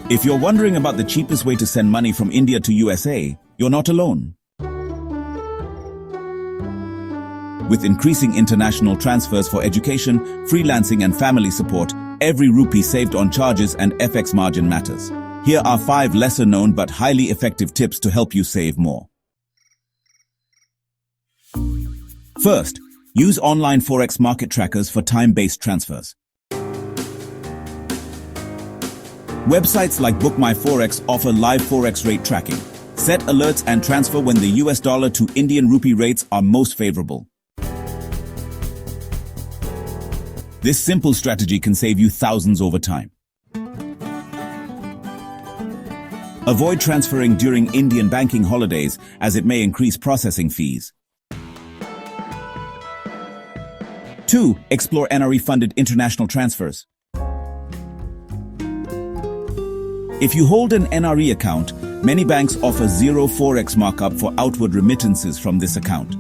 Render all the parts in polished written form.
If you're wondering about the cheapest way to send money from India to USA, you're not alone. With increasing international transfers for education, freelancing and family support, every rupee saved on charges and FX margin matters. Here are 5 lesser-known but highly effective tips to help you save more. First, use online forex market trackers for time-based transfers. Websites like BookMyForex offer live forex rate tracking. Set alerts and transfer when the US dollar to Indian rupee rates are most favorable. This simple strategy can save you thousands over time. Avoid transferring during Indian banking holidays as it may increase processing fees. 2. Explore NRE-funded international transfers. If you hold an NRE account, many banks offer zero forex markup for outward remittances from this account.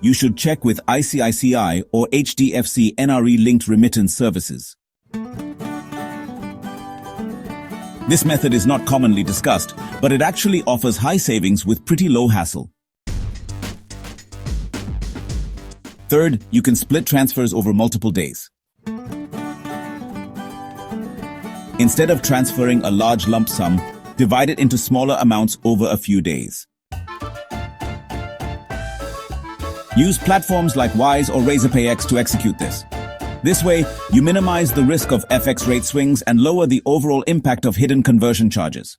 You should check with ICICI or HDFC NRE-linked remittance services. This method is not commonly discussed, but it actually offers high savings with pretty low hassle. Third, you can split transfers over multiple days. Instead of transferring a large lump sum, divide it into smaller amounts over a few days. Use platforms like Wise or RazorpayX to execute this. This way, you minimize the risk of FX rate swings and lower the overall impact of hidden conversion charges.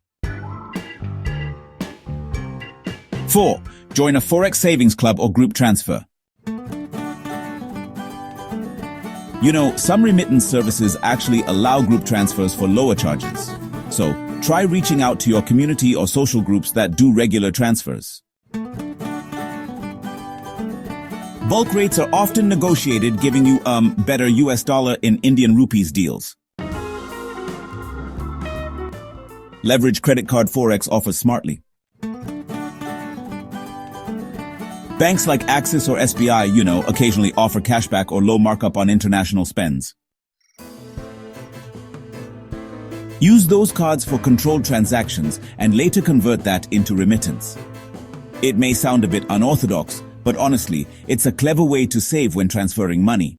4. Join a Forex savings club or group transfer. You know, some remittance services actually allow group transfers for lower charges. So, try reaching out to your community or social groups that do regular transfers. Bulk rates are often negotiated, giving you better US dollar in Indian rupees deals. Leverage credit card forex offers smartly. Banks like Axis or SBI, occasionally offer cashback or low markup on international spends. Use those cards for controlled transactions and later convert that into remittance. It may sound a bit unorthodox, but honestly, it's a clever way to save when transferring money.